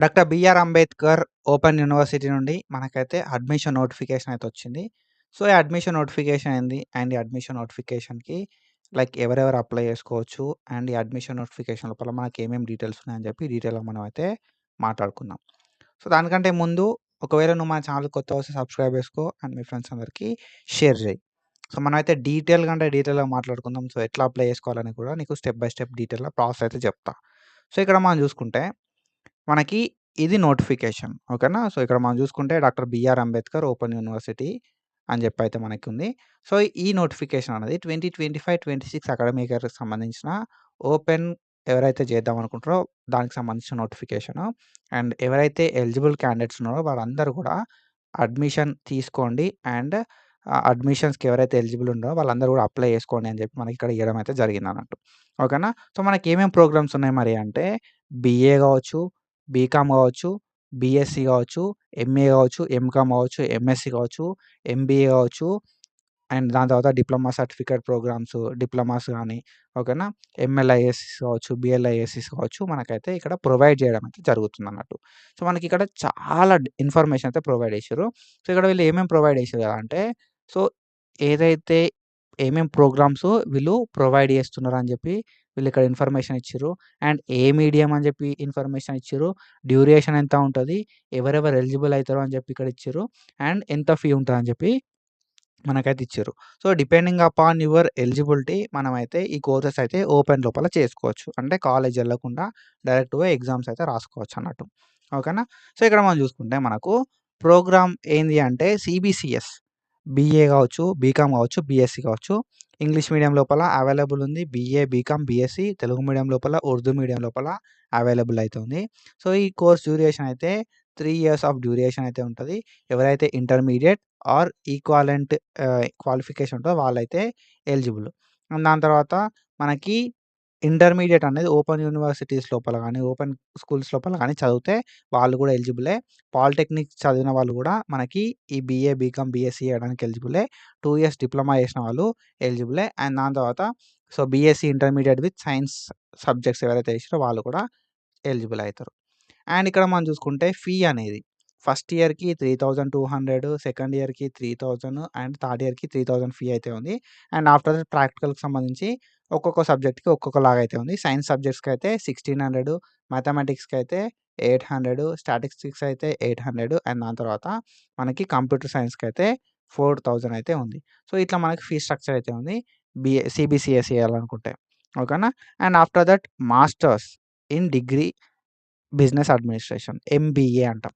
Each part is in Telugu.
Doctor B R Ambedkar open university నుండి మనకైతే అడ్మిషన్ నోటిఫికేషన్ అయితే వచ్చింది. సో, ఈ అడ్మిషన్ నోటిఫికేషన్ ఏంది? అండ్ ఈ అడ్మిషన్ నోటిఫికేషన్‌కి ఎవరెవరు అప్లై చేసుకోవచ్చు? అండ్ ఈ అడ్మిషన్ నోటిఫికేషన్ లోపల మనకేమేమి డీటెయిల్స్ ఉన్నాయని చెప్పి డీటెయిల్‌గా మనమైతే మాట్లాడుకుందాం. సో, దానికంటే ముందు ఒకవేళ నువ్వు మన ఛానెల్ కొత్తగా వస్తే సబ్స్క్రైబ్ చేసుకో అండ్ మీ ఫ్రెండ్స్ అందరికీ షేర్ చేయి. సో, మనమైతే డీటెయిల్‌గా మాట్లాడుకుందాం. సో, ఎట్లా అప్లై చేసుకోవాలని కూడా నీకు స్టెప్ బై స్టెప్ డీటెయిల్‌గా ప్రాసెస్ అయితే చెప్తా. సో, ఇక్కడ మనం చూసుకుంటే మనకి ఇది నోటిఫికేషన్. ఓకేనా. సో, ఇక్కడ మనం చూసుకుంటే doctor B R Ambedkar open university అని చెప్పైతే మనకుంది. సో, ఈ నోటిఫికేషన్ అనేది 2025, 26 అకాడమిక్ ఇయర్‌కి సంబంధించిన ఓపెన్ ఎవరైతే చేద్దాం అనుకుంటారో దానికి సంబంధించిన నోటిఫికేషను. అండ్ ఎవరైతే ఎలిజిబుల్ క్యాండిడేట్స్ ఉన్నారో వాళ్ళందరూ కూడా అడ్మిషన్ తీసుకోండి. అండ్ అడ్మిషన్స్‌కి ఎవరైతే ఎలిజిబుల్ ఉన్నారో వాళ్ళందరూ కూడా అప్లై చేసుకోండి అని చెప్పి మనకి ఇక్కడ ఇయ్యడం అయితే జరిగిందన్నట్టు. ఓకేనా. సో, మనకి ఏమేం ప్రోగ్రామ్స్ ఉన్నాయి మరి అంటే బీఏ కావచ్చు, బీకామ్ కావచ్చు, బీఎస్సీ కావచ్చు, ఎంఏ కావచ్చు, ఎంకామ్ కావచ్చు, ఎంఎస్సీ కావచ్చు, ఎంబీఏ కావచ్చు. అండ్ దాని తర్వాత డిప్లొమా సర్టిఫికేట్ ప్రోగ్రామ్స్, డిప్లొమాస్ గానీ, ఓకేనా. ఎంఎల్ఐఎస్‌సిస్ కావచ్చు, బిఎల్ఐఎస్‌సిస్ కావచ్చు మనకైతే ఇక్కడ ప్రొవైడ్ చేయడం అయితే జరుగుతుందన్నట్టు. సో, మనకిక్కడ చాలా ఇన్ఫర్మేషన్ అయితే ప్రొవైడ్ చేషిర్రు. సో, ఇక్కడ వీళ్ళు ఏమేమి ప్రొవైడ్ చేషిర్రు అంటే, సో, ఏదైతే ఏమేం ప్రోగ్రామ్స్ వీళ్ళు ప్రొవైడ్ చేస్తున్నారని చెప్పి వీళ్ళిక్కడ ఇన్ఫర్మేషన్ ఇచ్చిర్రు. అండ్ ఏ మీడియం అని చెప్పి ఇన్ఫర్మేషన్ ఇచ్చిర్రు. డ్యూరేషన్ ఎంత ఉంటది, ఎవరెవరు ఎలిజిబుల్ అయితారో అని చెప్పి ఇక్కడ ఇచ్చిర్రు. అండ్ ఎంత ఫీ ఉంటదని చెప్పి మనకైతే ఇచ్చిర్రు. So, depending upon your eligibility మనమైతే ఈ కోర్సెస్ అయితే ఓపెన్ లోపల చేసుకోవచ్చు. అంటే కాలేజ్ ఎళ్ళకుండా డైరెక్ట్ పోయి ఎగ్జామ్స్ అయితే రాసుకోవచ్చన్నట్టు. ఓకేనా. సో, ఇక్కడ మనం చూసుకుంటే మనకు ప్రోగ్రామ్ ఏంది అంటే సీబీసీఎస్. బీఏ కావచ్చు, బీకామ్ కావచ్చు, బీఎస్సీ కావచ్చు. ఇంగ్లీష్ మీడియం లోపల అవైలబుల్ ఉంది. BA, B Com, B Sc Telugu medium లోపల, ఉర్దూ మీడియం లోపల అవైలబుల్ అయితే ఉంది. సో, ఈ కోర్స్ డ్యూరేషన్ అయితే 3 ఇయర్స్ ఆఫ్ డ్యూరేషన్ అయితే ఉంటది. ఎవరైతే ఇంటర్మీడియేట్ ఆర్ ఈక్వాలెంట్ క్వాలిఫికేషన్ ఉంటదో వాళ్ళైతే ఎలిజిబుల్. అండ్ దాని తర్వాత మనకి ఇంటర్మీడియేట్ అనేది ఓపెన్ యూనివర్సిటీస్ లోపల గానీ, ఓపెన్ స్కూల్స్ లోపల గానీ చదివితే వాళ్ళు గూడా ఎలిజిబులే. పాలిటెక్నిక్ చదివిన వాళ్ళు గూడా మనకి ఈ బీఏ, బీకామ్, బీఎస్సీ చేయడానికి ఎలిజిబులే. 2 ఇయర్స్ డిప్లొమా చేసిన వాళ్ళు ఎలిజిబులే. అండ్ దాని తర్వాత so, BSc intermediate with science subjects ఎవరైతే చేసిరో వాళ్ళు కూడా ఎలిజిబుల్ అయితారు. అండ్ ఇక్కడ మనం చూసుకుంటే ఫీ అనేది ఫస్ట్ ఇయర్‌కి 3200, సెకండ్ ఇయర్‌కి 3000 అండ్ థర్డ్ ఇయర్‌కి 3000 ఫీ అయితే ఉంది. అండ్ ఆఫ్టర్ దట్ ప్రాక్టికల్‌కి సంబంధించి ఒక్కొక్క సబ్జెక్ట్‌కి ఒక్కొక్కలాగా అయితే ఉంది. సైన్స్ సబ్జెక్ట్స్‌కైతే 1600, మ్యాథమెటిక్స్‌కైతే 800, స్టాటిస్టిక్స్ అయితే 800 అండ్ దాని తర్వాత మనకి కంప్యూటర్ సైన్స్‌కైతే 4000 అయితే ఉంది. సో, ఇట్లా మనకి ఫీ స్ట్రక్చర్ అయితే ఉంది. సీబీసీఎస్ చేయాలనుకుంటే. ఓకేనా. And after that masters in degree business administration MBA అంటాం.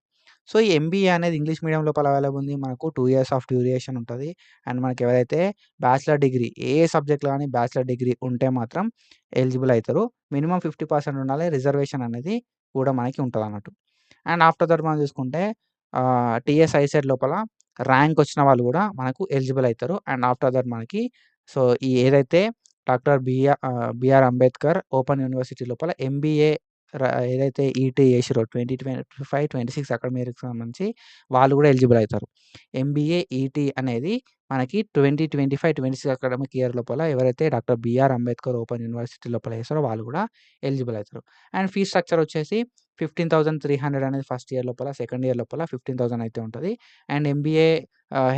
సో, ఈ ఎంబీఏ అనేది ఇంగ్లీష్ మీడియం లోపల అవైలబుల్ ఉంది. మనకు 2 ఇయర్స్ ఆఫ్ డ్యూరేషన్ ఉంటది. అండ్ మనకెవరైతే బ్యాచిలర్ డిగ్రీ ఏ సబ్జెక్ట్‌లో గాని బ్యాచిలర్ డిగ్రీ ఉంటే మాత్రం ఎలిజిబుల్ అయితారు. మినిమమ్ 50% ఉండాలి. రిజర్వేషన్ అనేది కూడా మనకి ఉంటదన్నట్టు. అండ్ ఆఫ్టర్ దట్ మనం చూసుకుంటే టీఎస్ ఐసెట్ లోపల ర్యాంక్ వచ్చిన వాళ్ళు గూడా మనకు ఎలిజిబుల్ అయితారు. అండ్ ఆఫ్టర్ దట్ మనకి సో, ఈ ఏదైతే doctor B R Ambedkar open university లోపల ఎంబీఏ ఏదైతే ఈటీ చేసిరో 2025, 26 అకాడమిక్ ఇయర్‌కి సంబంధించి వాళ్ళు గూడా ఎలిజిబుల్ అయితారు. ఎంబీఏ, ఈటీ అనేది మనకి 2025, 26 అకాడమిక్ ఇయర్ లోపల ఎవరైతే doctor B R Ambedkar open university లోపల చేస్తారో వాళ్ళు గూడా ఎలిజిబుల్ అయితారు. అండ్ ఫీ స్ట్రక్చర్ వచ్చేసి 15,300 అనేది ఫస్ట్ ఇయర్ లోపల, సెకండ్ ఇయర్ లోపల 15,000 అయితే ఉంటది. అండ్ ఎంబీఏ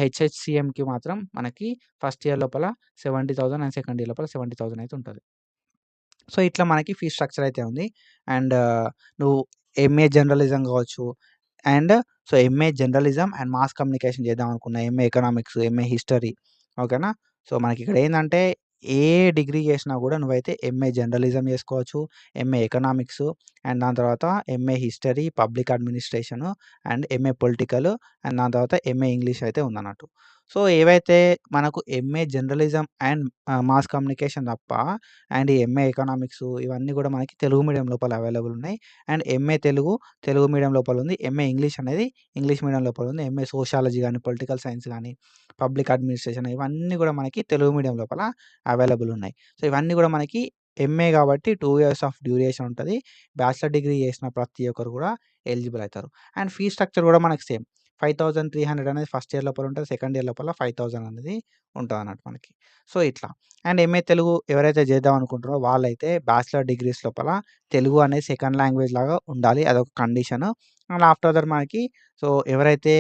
హెచ్‌హెచ్‌సీఎంకి మాత్రం మనకి ఫస్ట్ ఇయర్ లోపల 70,000 అండ్ సెకండ్ ఇయర్ లోపల 70,000 అయితే ఉంటది. సో, ఇట్లా మనకి ఫీ స్ట్రక్చర్ అయితే ఉంది. అండ్ నువ్వు ఎంఏ జర్నలిజం గావచ్చు. And so, MA journalism and mass communication చేద్దాం అనుకున్నా. ఎంఏ ఎకనామిక్స్, ఎంఏ హిస్టరీ ఓకేనా. సో, మనకిక్కడ ఏందంటే ఏ డిగ్రీ చేసినా గూడా నువ్వైతే ఎంఏ జర్నలిజం చేసుకోవచ్చు, ఎంఏ ఎకనామిక్స్ అండ్ దాని తర్వాత MA history, public administration and MA political and దాని తర్వాత ఎంఏ ఇంగ్లీష్ అయితే ఉందన్నట్టు. సో, ఏవైతే మనకు MA journalism and mass communication తప్ప అండ్ ఈ ఎంఏ ఎకనామిక్స్ ఇవన్నీ గూడా మనకి తెలుగు మీడియం లోపల అవైలబుల్ ఉన్నాయి. And MA Telugu, Telugu medium లోపల ఉంది. ఎంఏ ఇంగ్లీష్ అనేది ఇంగ్లీష్ మీడియం లోపల ఉంది. ఎంఏ సోషాలజీ గాని, పొలిటికల్ సైన్స్ గాని, పబ్లిక్ అడ్మినిస్ట్రేషన్ ఇవన్నీ గూడా మనకి తెలుగు మీడియం లోపల అవైలబుల్ ఉన్నాయి. సో, ఇవన్నీ గూడా మనకి ఎంఏ గాబట్టి 2 ఇయర్స్ ఆఫ్ డ్యూరేషన్ ఉంటది. బ్యాచిలర్ డిగ్రీ చేసిన ప్రతి ఒక్కరు గూడా ఎలిజిబుల్ అయితారు. అండ్ ఫీ స్ట్రక్చర్ గూడా మనకి సేమ్. 5300 అనేది ఫస్ట్ ఇయర్ లోపల ఉంటది. సెకండ్ ఇయర్ లోపల 5000 అనేది ఉంటదన్నట్టు మనకి. సో, ఇట్లా. అండ్ ఎంఏ తెలుగు ఎవరైతే చేద్దాం అనుకుంటారో వాళ్ళైతే బ్యాచిలర్ డిగ్రీస్ లోపల తెలుగు అనేది సెకండ్ లాంగ్వేజ్ లాగా ఉండాలి. అదొక కండిషను. అండ్ ఆఫ్టర్ దట్ మనకి సో, ఎవరైతే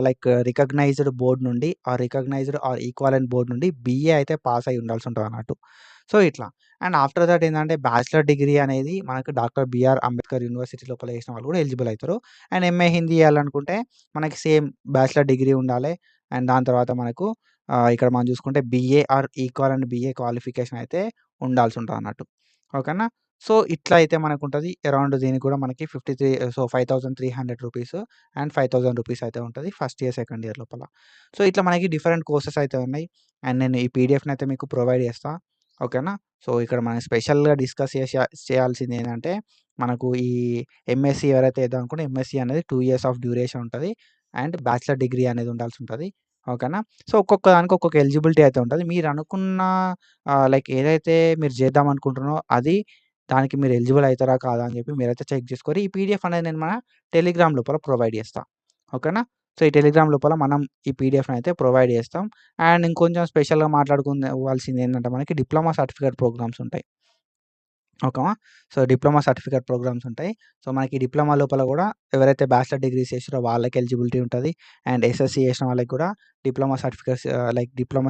లైక్ రికగ్నైజ్డ్ బోర్డ్ నుండి రికగ్నైజ్డ్ ఈక్వాలెంట్ బోర్డ్ నుండి బీఏ అయితే పాస్ అయ్యి ఉండాల్సి ఉంటదన్నట్టు. సో, ఇట్లా. అండ్ ఆఫ్టర్ దట్ ఏందంటే బ్యాచిలర్ డిగ్రీ అనేది మనకు డాక్టర్ బిఆర్ అంబేద్కర్ యూనివర్సిటీ లోపల చేసిన వాళ్ళు కూడా ఎలిజిబుల్ అయితారు. అండ్ ఎంఏ హిందీ చేయాలనుకుంటే మనకి సేమ్ బ్యాచిలర్ డిగ్రీ ఉండాలి. అండ్ దాని తర్వాత మనకు ఇక్కడ మనం చూసుకుంటే బీఏ ఈక్వాలెంట్ బీఏ క్వాలిఫికేషన్ అయితే ఉండాల్సి ఉంటదన్నట్టు. ఓకేనా? సో, ఇట్లా అయితే మనకుంటది. అరౌండ్ దీనికి కూడా మనకి 5300 రూపీస్ అండ్ 5000 రూపీస్ అయితే ఉంటది ఫస్ట్ ఇయర్, సెకండ్ ఇయర్ లోపల. సో, ఇట్లా మనకి డిఫరెంట్ కోర్సెస్ అయితే ఉన్నాయి. అండ్ నేను ఈ పీడీఎఫ్‌ని అయితే మీకు ప్రొవైడ్ చేస్తా. ఓకేనా? సో, ఇక్కడ మనం స్పెషల్‌గా డిస్కస్ చేయాల్సిందేంటంటే మనకు ఈ ఎంఎస్సీ ఎవరైతే చేద్దాం అనుకుంటే ఎంఎస్సీ అనేది 2 ఇయర్స్ ఆఫ్ డ్యూరేషన్ ఉంటది. అండ్ బ్యాచిలర్ డిగ్రీ అనేది ఉండాల్సి ఉంటది. ఓకేనా? సో, ఒక్కొక్క దానికి ఒక్కొక్క ఎలిజిబిలిటీ అయితే ఉంటది. మీరనుకున్న లైక్ ఏదైతే మీరు చేద్దాం అనుకుంటున్నారో అది దానికి మీరు ఎలిజిబుల్ అయితారా? కాదా? అని చెప్పి మీరైతే చెక్ చేసుకోరి. ఈ పీడీఎఫ్ అనేది నేను మన టెలిగ్రామ్ లోపల ప్రొవైడ్ చేస్తా. ఓకేనా? సో, ఈ టెలిగ్రామ్ లోపల మనం ఈ పీడీఎఫ్‌ని అయితే ప్రొవైడ్ చేస్తాం. అండ్ ఇంకొంచెం స్పెషల్‌గా మాట్లాడుకోవాల్సిందేంటంటే మనకి డిప్లొమా సర్టిఫికేట్ ప్రోగ్రామ్స్ ఉంటాయి. ఓకేనా? సో, డిప్లొమా సర్టిఫికేట్ ప్రోగ్రామ్స్ ఉంటాయి. సో, మనకి డిప్లొమా లోపల గూడా ఎవరైతే బ్యాచిలర్ డిగ్రీస్ చేసిర్రో వాళ్ళకి ఎలిజిబిలిటీ ఉంటది. అండ్ ఎస్ఎస్సీ చేసిన వాళ్ళకి కూడా డిప్లొమా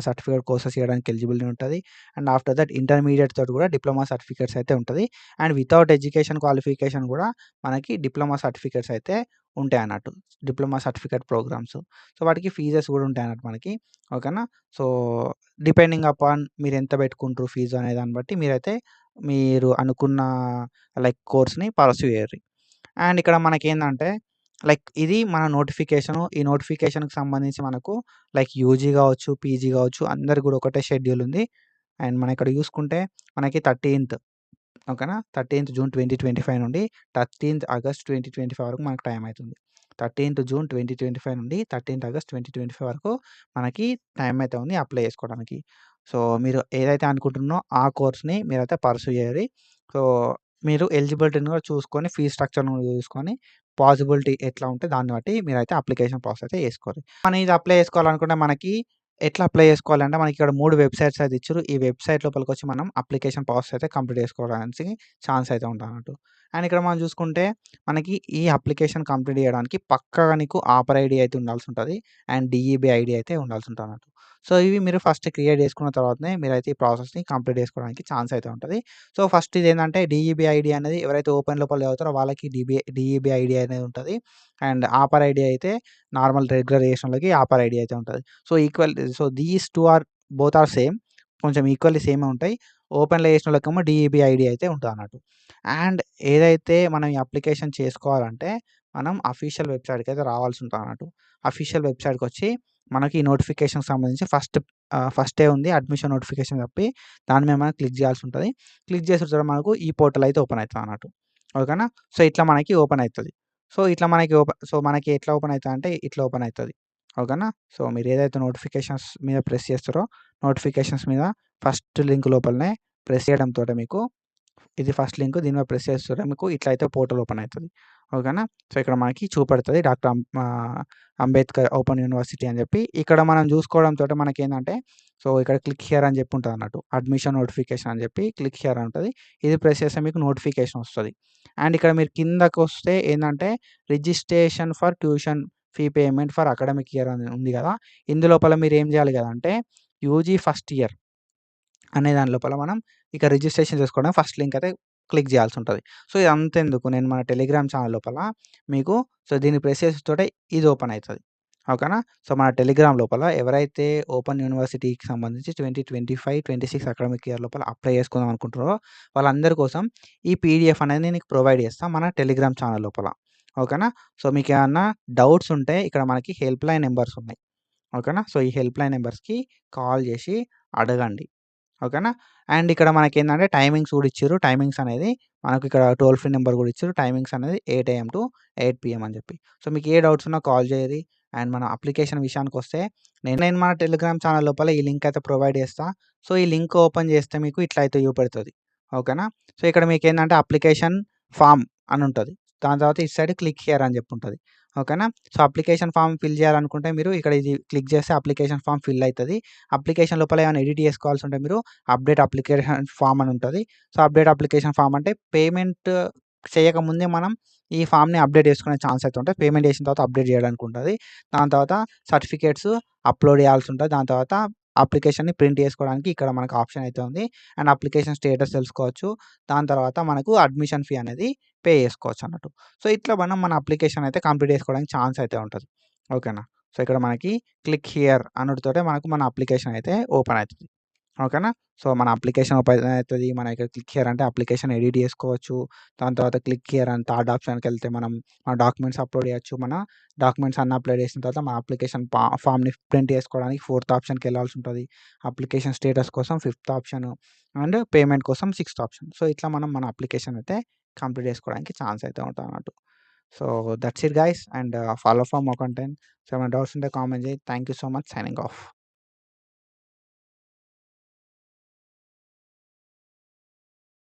సర్టిఫికేట్ కోర్సెస్ చేయడానికి ఎలిజిబిలిటీ ఉంటది. అండ్ ఆఫ్టర్ దట్ ఇంటర్మీడియేట్ తోటి కూడా డిప్లొమా సర్టిఫికేట్స్ అయితే ఉంటది. అండ్ వితౌట్ ఎడ్యుకేషన్ క్వాలిఫికేషన్ గూడా మనకి డిప్లొమా సర్టిఫికేట్స్ అయితే ఉంటాయన్నట్టు. Diploma certificate programmes. సో, వాటికి ఫీజెస్ గూడా ఉంటాయన్నట్టు మనకి. ఓకేనా? సో, డిపెండింగ్ అపాన్ మీరెంత పెట్టుకుంటారు ఫీజు అనే దాన్ని బట్టి మీరైతే మీరు అనుకున్న కోర్స్‌ని పర్స్యూ చేయండి. అండ్ ఇక్కడ మనకేందంటే ఇది మన నోటిఫికేషను. ఈ నోటిఫికేషన్‌కి సంబంధించి మనకు యూజీ గావచ్చు, పీజీ గావచ్చు అందరికి గూడా ఒకటే షెడ్యూల్ ఉంది. అండ్ మనం ఇక్కడ చూసుకుంటే మనకి 13థ్ ఓకేనా? 13థ్ జూన్ 2025 నుండి 13థ్ ఆగస్ట్ 2025 వరకు మనకు టైం అయితుంది. 13థ్ జూన్ 2025 నుండి 13థ్ ఆగస్ట్ 2025 వరకు మనకి టైం అయితే ఉంది అప్లై చేసుకోవడానికి. సో, మీరు ఏదైతే అనుకుంటున్నారో ఆ కోర్స్‌ని మీరైతే పర్స్యూ చేయాలి. సో, మీరు ఎలిజిబిలిటీని కూడా చూసుకొని ఫీ స్ట్రక్చర్‌ని కూడా చూసుకొని పాసిబిలిటీ ఎట్లా ఉంటే దాన్ని బట్టి మీరైతే అప్లికేషన్ ప్రాసెస్ అయితే చేసుకోవాలి. మనం ఇది అప్లై చేసుకోవాలనుకుంటే మనకి ఎట్లా అప్లై చేసుకోవాలంటే మనకిక్కడ 3 వెబ్‌సైట్స్ అయితే ఇచ్చిర్రు. ఈ వెబ్‌సైట్ లోపలికొచ్చి మనం అప్లికేషన్ ప్రాసెస్ అయితే కంప్లీట్ చేసుకోవడానికి ఛాన్స్ అయితే ఉంటదన్నట్టు. అండ్ ఇక్కడ మనం చూసుకుంటే మనకి ఈ అప్లికేషన్ కంప్లీట్ చేయడానికి పక్కాగా నీకు ఆపర్ ఐడీ అయితే ఉండాల్సి ఉంటది. అండ్ డీఈబీ ఐడీ అయితే ఉండాల్సి ఉంటదన్నట్టు. సో, ఇవి మీరు ఫస్ట్ క్రియేట్ చేసుకున్న తర్వాతనే మీరైతే ఈ ప్రాసెస్‌ని కంప్లీట్ చేసుకోవడానికి ఛాన్స్ అయితే ఉంటది. సో, ఫస్ట్ ఇదేందంటే డీఈబీ ఐడీ అనేది ఎవరైతే ఓపెన్ లోపల చదువుతారో వాళ్ళకి డీఈబీ ఐడీ అనేది ఉంటది. అండ్ ఆపర్ ఐడీ అయితే నార్మల్ రెగ్యులర్ చేసినోళ్ళకి ఆపర్ ఐడీ అయితే ఉంటది. So, these 2 both are same. కొంచెం ఈక్వల్లీ సేమే ఉంటాయి. ఓపెన్‌లో చేసినోళ్ళకేమో డీఈబీ ఐడీ అయితే ఉంటదన్నట్టు. అండ్ ఏదైతే మనం ఈ అప్లికేషన్ చేసుకోవాలంటే మనం అఫీషియల్ వెబ్‌సైట్‌కైతే రావాల్సి ఉంటదన్నట్టు. అఫీషియల్ వెబ్‌సైట్‌కొచ్చి మనకి ఈ నోటిఫికేషన్‌కి సంబంధించి ఫస్టే ఉంది అడ్మిషన్ నోటిఫికేషన్ చెప్పి దాని మీద మనం క్లిక్ చేయాల్సి ఉంటది. క్లిక్ చేసిన తర్వాత మనకు ఈ పోర్టల్ అయితే ఓపెన్ అయితదన్నట్టు. ఓకేనా? సో, ఇట్లా మనకి ఓపెన్ అయితది. సో, మనకి ఎట్లా ఓపెన్ అయితదంటే ఇట్లా ఓపెన్ అయితది. ఓకేనా? సో, మీరేదైతే నోటిఫికేషన్స్ మీద ప్రెస్ చేస్తారో నోటిఫికేషన్స్ మీద ఫస్ట్ లింక్ లోపలనే ప్రెస్ చేయడంతోటే మీకు ఇది ఫస్ట్ లింక్ దీని మీద ప్రెస్ చేస్తే మీకు ఇట్లా అయితే పోర్టల్ ఓపెన్ అయితది. ఓకేనా? సో, ఇక్కడ మనకి చూపెడతది అంబేద్కర్ ఓపెన్ యూనివర్సిటీ అని చెప్పి. ఇక్కడ మనం చూసుకోవడంతోటి మనకేందంటే సో, ఇక్కడ క్లిక్ హియర్ అని చెప్పి ఉంటదన్నట్టు. అడ్మిషన్ నోటిఫికేషన్ అని చెప్పి క్లిక్ హియర్ అని ఉంటది. ఇది ప్రెస్ చేస్తే మీకు నోటిఫికేషన్ వస్తది. అండ్ ఇక్కడ మీరు కిందకొస్తే ఏందంటే registration for tuition fee payment for academic year అని ఉంది గదా! ఇందులోపల మీరేం చేయాలి గదంటే యూజీ ఫస్ట్ ఇయర్ అనే దాని లోపల మనం ఇక రిజిస్ట్రేషన్ చేసుకోవడానికి ఫస్ట్ లింక్ అయితే క్లిక్ చేయాల్సి ఉంటది. సో, ఇదంతెందుకు నేను మన టెలిగ్రామ్ ఛానల్ లోపల మీకు దీన్ని ప్రెస్ చేసేతోటే ఇది ఓపెన్ అయితది. ఓకేనా? సో, మన టెలిగ్రామ్ లోపల ఎవరైతే ఓపెన్ యూనివర్సిటీకి సంబంధించి 2025, 26 అకాడమిక్ ఇయర్ లోపల అప్లై చేసుకుందాం అనుకుంటున్నారో వాళ్ళందరి కోసం ఈ పీడీఎఫ్ అనేది నేను మీకు ప్రొవైడ్ చేస్తా మన టెలిగ్రామ్ ఛానల్ లోపల. ఓకేనా? సో, మీకేమన్నా డౌట్స్ ఉంటే ఇక్కడ మనకి హెల్ప్‌లైన్ నంబర్స్ ఉన్నాయి. ఓకేనా? సో, ఈ హెల్ప్‌లైన్ నంబర్స్‌కి కాల్ చేసి అడగండి. ఓకేనా? అండ్ ఇక్కడ మనకేందంటే టైమింగ్స్ గూడా ఇచ్చిర్రు. టైమింగ్స్ అనేది మనకి ఇక్కడ టోల్ ఫ్రీ నంబర్ గూడా ఇచ్చిర్రు. టైమింగ్స్ అనేది 8 ఏఎం టు 8 పీఎం అని జెప్పి. సో, మీకు ఏ డౌట్స్ ఉన్నా కాల్ జేయరి. అండ్ మన అప్లికేషన్ విషయానికొస్తే నేను మన టెలిగ్రామ్ ఛానల్ లోపల ఈ లింక్ అయితే ప్రొవైడ్ చేస్తా. సో, ఈ లింక్ ఓపెన్ చేస్తే మీకు ఇట్లా అయితే చూపెడతది. ఓకేనా? సో, ఇక్కడ మీకేందంటే అప్లికేషన్ ఫార్మ్ అని ఉంటది. దాని తర్వాత ఇటు సైడ్ క్లిక్ హియర్ అని జెప్పి ఉంటది. ఓకేనా. సో, అప్లికేషన్ ఫార్మ్ ఫిల్ చేయాలనుకుంటే మీరు ఇక్కడ ఇది క్లిక్ చేస్తే అప్లికేషన్ ఫార్మ్ ఫిల్ అయితది. అప్లికేషన్ లోపల ఏమైనా ఎడిట్ చేసుకోవాల్సి ఉంటే మీరు అప్డేట్ అప్లికేషన్ ఫార్మ్ అని ఉంటది. సో, అప్డేట్ అప్లికేషన్ ఫార్మ్ అంటే పేమెంట్ చేయకముందే మనం ఈ ఫార్మ్‌ని అప్డేట్ చేసుకునే ఛాన్స్ అయితే ఉంటది. పేమెంట్ చేసిన తర్వాత అప్డేట్ చేయడానికి ఉంటది. దాని తర్వాత సర్టిఫికేట్స్ అప్‌లోడ్ చేయాల్సి ఉంటది. దాని తర్వాత అప్లికేషన్‌ని ప్రింట్ చేసుకోవడానికి ఇక్కడ మనకు ఆప్షన్ అయితే ఉంది. అండ్ అప్లికేషన్ స్టేటస్ తెలుసుకోవచ్చు. దాని తర్వాత మనకు అడ్మిషన్ ఫీ అనేది పే చేసుకోవచ్చు అన్నట్టు. సో, ఇట్లా మనం మన అప్లికేషన్ అయితే కంప్లీట్ చేసుకోవడానికి ఛాన్స్ అయితే ఉంటది. ఓకేనా. సో, ఇక్కడ మనకి క్లిక్ హియర్ అనుడితోటే మనకు మన అప్లికేషన్ అయితే ఓపెన్ అయితది. ఓకేనా. సో, మన అప్లికేషన్ ఓపెన్ అయితది. మన ఇక్కడ క్లిక్ హియర్ అంటే అప్లికేషన్ ఎడిట్ చేసుకోవచ్చు. దాని తర్వాత క్లిక్ హియర్ అని థర్డ్ ఆప్షన్‌కెళ్తే మనం మన డాక్యుమెంట్స్ అప్‌లోడ్ చేయొచ్చు. మన డాక్యుమెంట్స్ అన్నీ అప్‌లోడ్ చేసిన తర్వాత మన అప్లికేషన్ ఫార్మ్‌ని ప్రింట్ చేసుకోవడానికి ఫోర్త్ ఆప్షన్‌కెళ్ళాల్సి ఉంటది. అప్లికేషన్ స్టేటస్ కోసం ఫిఫ్త్ ఆప్షన్ అండ్ పేమెంట్ కోసం సిక్స్త్ ఆప్షన్. సో, ఇట్లా మనం మన అప్లికేషన్ అయితే కంప్లీట్ చేసుకోవడానికి ఛాన్స్ అయితే ఉంటదన్నట్టు. So, that's it guys and follow for more content. So, ఏమైనా డౌట్స్ ఉంటే కామెంట్ చేయి. Thank you so much. Signing of.